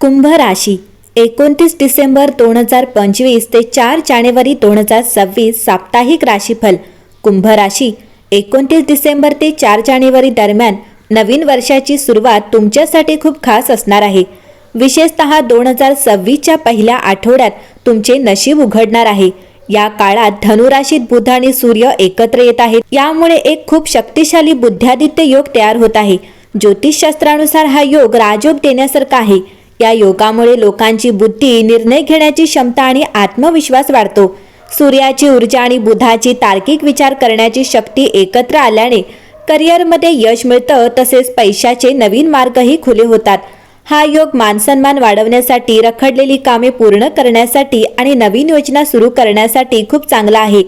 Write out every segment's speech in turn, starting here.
कुंभ राशी 29 डिसेंबर 2025 ते 4 जानेवारी 2026 साप्ताहिक राशीफल. कुंभ राशी 29 डिसेंबर ते 4 जानेवारी दरम्यान नवीन वर्षाची सुरुवात तुमच्यासाठी खूप खास असणार आहे. विशेषतः 2026च्या पहिल्या आठवड्यात तुमचे नशीब उघडणार आहे. या काळात धनुराशीत बुध आणि सूर्य एकत्र येत आहेत. यामुळे एक खूप शक्तिशाली बुद्ध्यादित्य योग तयार होत आहे. ज्योतिषशास्त्रानुसार हा योग राजयोग देण्यासारखा आहे. या योगामुळे लोकांची बुद्धी, निर्णय घेण्याची क्षमता आणि आत्मविश्वास वाढतो. सूर्याची ऊर्जा आणि बुधाची तार्किक विचार करण्याची शक्ती एकत्र आल्याने करिअरमध्ये यश मिळतं, तसेच पैशाचे नवीन मार्गही खुले होतात. हा योग मानसन्मान वाढवण्यासाठी, रखडलेली कामे पूर्ण करण्यासाठी आणि नवीन योजना सुरू करण्यासाठी खूप चांगला आहे.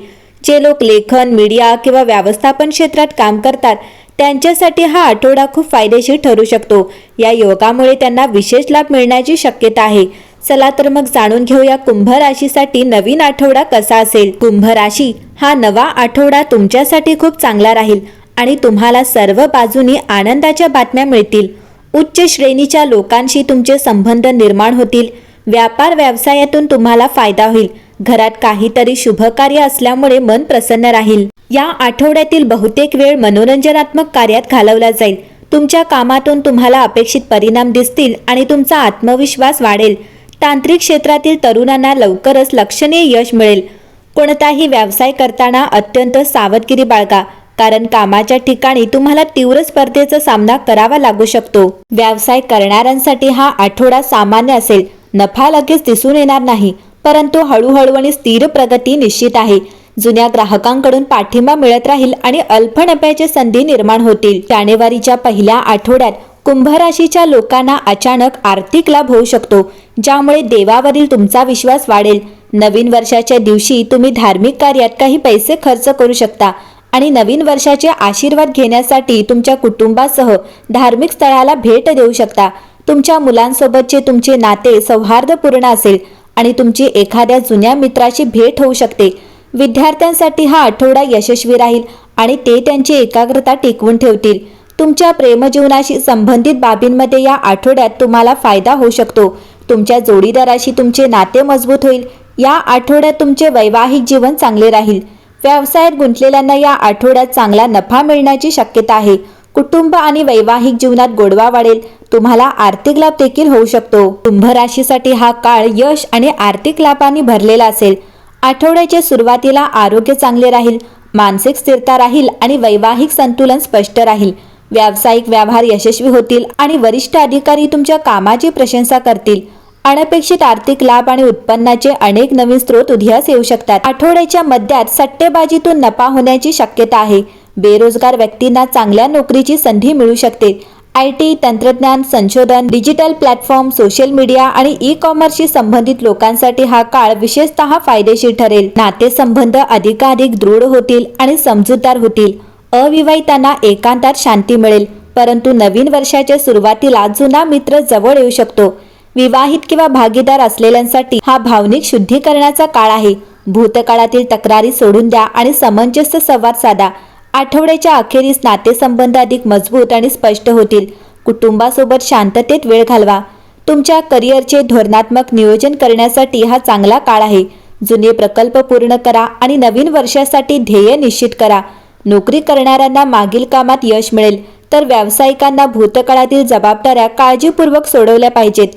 जे लोक लेखन, मीडिया किंवा व्यवस्थापन क्षेत्रात काम करतात त्यांच्यासाठी हा आठवडा खूप फायदेशीर ठरू शकतो. या योगामुळे त्यांना विशेष लाभ मिळण्याची शक्यता आहे. चला तर मग जाणून घेऊया कुंभ राशीसाठी नवीन आठवडा कसा असेल. कुंभ राशी हा नवा आठवडा तुमच्यासाठी खूप चांगला राहील आणि तुम्हाला सर्व बाजूनी आनंदाच्या बातम्या मिळतील. उच्च श्रेणीच्या लोकांशी तुमचे संबंध निर्माण होतील. व्यापार व्यवसायातून तुम्हाला फायदा होईल. घरात काहीतरी शुभ कार्य असल्यामुळे मन प्रसन्न राहील. या आठवड्यातील बहुतेक वेळ मनोरंजनात्मक कार्यात घालवला जाईल. तुमच्या कामातून तुम्हाला अपेक्षित परिणाम दिसतील आणि तुमचा आत्मविश्वास वाढेल. तांत्रिक क्षेत्रातील तरुणांना लवकरच लक्षणीय यश मिळेल. कोणताही व्यवसाय करताना अत्यंत सावधगिरी बाळगा, कारण कामाच्या ठिकाणी तुम्हाला तीव्र स्पर्धेचा सामना करावा लागू शकतो. व्यवसाय करणाऱ्यांसाठी हा आठवडा सामान्य असेल. नफा लगेच दिसून येणार नाही, परंतु हळूहळू आणि स्थिर प्रगती निश्चित आहे. जुन्या ग्राहकांकडून पाठिंबा मिळत राहील आणि अल्प नफ्याच्या संधी निर्माण होतील. जानेवारीच्या पहिल्या आठवड्यात कुंभ राशीच्या लोकांना अचानक आर्थिक लाभ होऊ शकतो, ज्यामुळे देवावरील तुमचा विश्वास वाढेल. नवीन वर्षाच्या दिवशी तुम्ही धार्मिक कार्यात काही पैसे खर्च करू शकता आणि नवीन वर्षाचे आशीर्वाद घेण्यासाठी तुमच्या कुटुंबासह धार्मिक स्थळाला भेट देऊ शकता. तुमच्या मुलांसोबतचे तुमचे नाते सौहार्दपूर्ण असेल आणि तुमची एखाद्या जुन्या मित्राची भेट होऊ शकते. विद्यार्थ्यांसाठी हा आठवडा यशस्वी राहील आणि ते त्यांची एकाग्रता टिकवून ठेवतील. तुमच्या प्रेमजीवनाशी संबंधित बाबींमध्ये या आठवड्यात तुम्हाला फायदा होऊ शकतो. तुमच्या जोडीदाराशी तुमचे नाते मजबूत होईल. या आठवड्यात तुमचे वैवाहिक जीवन चांगले राहील. व्यवसायात गुंतलेल्यांना या आठवड्यात चांगला नफा मिळण्याची शक्यता आहे. कुटुंब आणि वैवाहिक जीवनात गोडवा वाढेल. तुम्हाला आर्थिक लाभ देखील होऊ शकतो. कुंभ राशीसाठी हा काळ यश आणि आर्थिक लाभांनी भरलेला असेल. आठवड्याच्या सुरुवातीला आरोग्य चांगले राहील, मानसिक स्थिरता राहील आणि वैवाहिक संतुलन स्पष्ट राहील. व्यावसायिक व्यवहार यशस्वी होतील आणि वरिष्ठ अधिकारी तुमच्या कामाची प्रशंसा करतील. अनपेक्षित आर्थिक लाभ आणि उत्पन्नाचे अनेक नवीन स्रोत उदयास येऊ शकतात. आठवड्याच्या मध्यात सट्टेबाजीतून नफा होण्याची शक्यता आहे. बेरोजगार व्यक्तींना चांगल्या नोकरीची संधी मिळू शकते. IT, तंत्रज्ञान, संशोधन, डिजिटल प्लॅटफॉर्म, सोशल मीडिया आणि ई-कॉमर्सशी संबंधित लोकांसाठी हा काळ विशेषतः फायदेशीर ठरेल. नातेसंबंध अधिकाधिक दृढ होतील आणि समजूतदार होतील. अविवाहितांना एकांतात शांती मिळेल, परंतु नवीन वर्षाच्या सुरुवातीला जुना मित्र जवळ येऊ शकतो. विवाहित किंवा भागीदार असलेल्यांसाठी हा भावनिक शुद्धीकरणाचा काळ आहे. भूतकाळातील तक्रारी सोडून द्या आणि समंजस संवाद साधा. आठवड्याच्या अखेरीस नातेसंबंध अधिक मजबूत आणि स्पष्ट होतील. कुटुंबासोबत शांततेत वेळ घालवा. तुमच्या करिअरचे धोरणात्मक नियोजन करण्यासाठी हा चांगला काळ आहे. जुने प्रकल्प पूर्ण करा आणि नवीन वर्षासाठी ध्येय निश्चित करा. नोकरी करणाऱ्यांना मागील कामात यश मिळेल, तर व्यावसायिकांना भूतकाळातील जबाबदाऱ्या काळजीपूर्वक सोडवल्या पाहिजेत.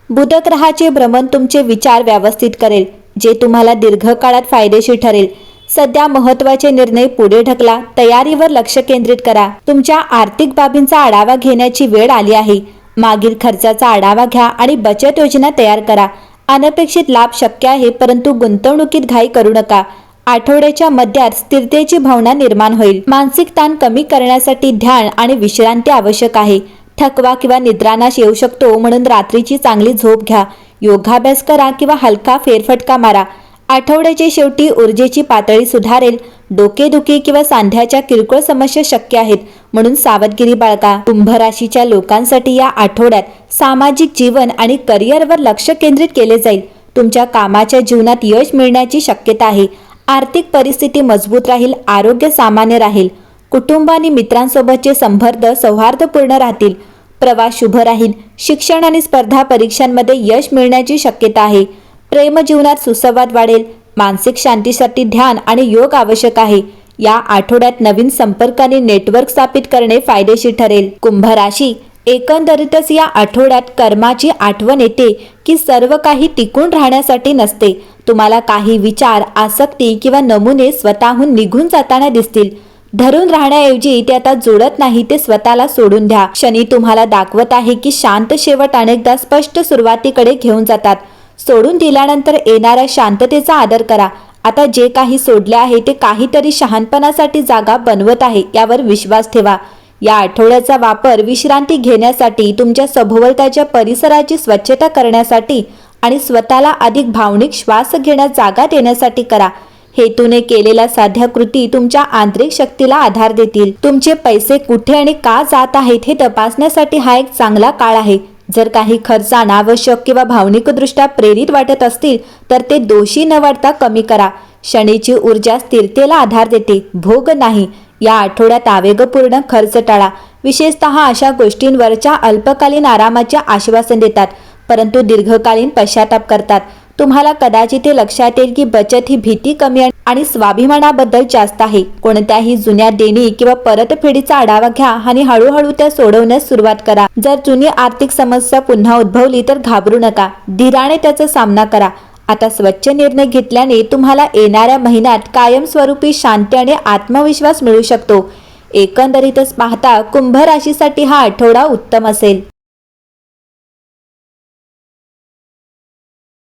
बुध ग्रहाचे भ्रमण तुमचे विचार व्यवस्थित करेल, जे तुम्हाला दीर्घकाळात फायदेशीर ठरेल. सध्या महत्त्वाचे निर्णय पुढे ढकला. तयारीवर लक्ष केंद्रित करा. तुमच्या आर्थिक बाबींचा आढावा घेण्याची वेळ आली आहे. मागील खर्चाचा आढावा घ्या आणि बचत योजना तयार करा. अनपेक्षित लाभ शक्य आहे, परंतु गुंतवणुकीत घाई करू नका. आठवड्याच्या मध्यात स्थिरतेची भावना निर्माण होईल. मानसिक ताण कमी करण्यासाठी ध्यान आणि विश्रांती आवश्यक आहे. थकवा किंवा निद्रानाश येऊ शकतो, म्हणून रात्रीची चांगली झोप घ्या. योगाभ्यास करा किंवा हलका फेरफटका मारा. आठवड्याच्या शेवटी ऊर्जेची पातळी सुधारेल. डोकेदुखी किंवा सांध्याच्या किरकोळ समस्या शक्य आहेत, म्हणून सावधगिरी बाळगा. कुंभ राशीच्या लोकांसाठी या आठवड्यात सामाजिक जीवन आणि करिअरवर लक्ष केंद्रित केले जाईल. तुमच्या कामाच्या जीवनात यश मिळण्याची शक्यता आहे. आर्थिक परिस्थिती मजबूत राहील. आरोग्य सामान्य राहील. कुटुंब आणि मित्रांसोबतचे संबंध सौहार्दपूर्ण राहतील. प्रवास शुभ राहील. शिक्षण आणि स्पर्धा परीक्षांमध्ये यश मिळण्याची शक्यता आहे. प्रेम जीवनात सुसंवाद वाढेल. मानसिक शांतीसाठी ध्यान आणि योग आवश्यक आहे. या आठवड्यात नवीन संपर्काने नेटवर्क स्थापित करणे फायदेशीर ठरेल. कुंभ राशी, एकंदरीतच या आठवड्यात कर्माची आठवण येते की सर्व काही टिकून राहण्यासाठी नसते. तुम्हाला काही विचार, आसक्ती किंवा नमुने स्वतःहून निघून जाताना दिसतील. धरून राहण्याऐवजी ते आता जोडत नाही ते स्वतःला सोडून द्या. शनी तुम्हाला दाखवत आहे की शांत शेवट अनेकदा स्पष्ट सुरुवातीकडे घेऊन जातात. सोडून दिल्यानंतर येणाऱ्या शांततेचा आदर करा. आता जे काही सोडले आहे ते काहीतरी शहाणपणासाठी जागा बनवत आहे यावर विश्वास ठेवा. या आठवड्याचा वापर विश्रांती घेण्यासाठी, तुमच्या सभोवतालच्या परिसराची स्वच्छता करण्यासाठी आणि स्वतःला अधिक भावनिक श्वास घेण्यास जागा देण्यासाठी करा. हेतूने केलेल्या साध्या कृती तुमच्या आंतरिक शक्तीला आधार देतील. तुमचे पैसे कुठे आणि का जात आहेत हे तपासण्यासाठी हा एक चांगला काळ आहे. जर काही खर्च अनावश्यक किंवा भावनिकदृष्ट्या प्रेरित वाटत असतील तर ते दोषी न वाटता कमी करा. शनीची ऊर्जा स्थिरतेला आधार देते, भोग नाही. या आठवड्यात आवेगपूर्ण खर्च टाळा. विशेषतः अशा गोष्टींवरच्या अल्पकालीन आरामाचे आश्वासन देतात परंतु दीर्घकालीन पश्चाताप करतात. तुम्हाला कदाचित हे लक्षात येईल की बचत ही भीती कमी आणि स्वाभिमानाबद्दल जास्त आहे. कोणत्याही जुन्या देणी किंवा परतफेडीचा आढावा घ्या आणि हळूहळू त्या सोडवण्यास सुरुवात करा. जर जुनी आर्थिक समस्या पुन्हा उद्भवली तर घाबरू नका, धीराने त्याचा सामना करा. आता स्वच्छ निर्णय घेतल्याने तुम्हाला येणाऱ्या महिन्यात कायमस्वरूपी शांती आणि आत्मविश्वास मिळू शकतो. एकंदरीतच पाहता कुंभ राशीसाठी हा आठवडा उत्तम असेल.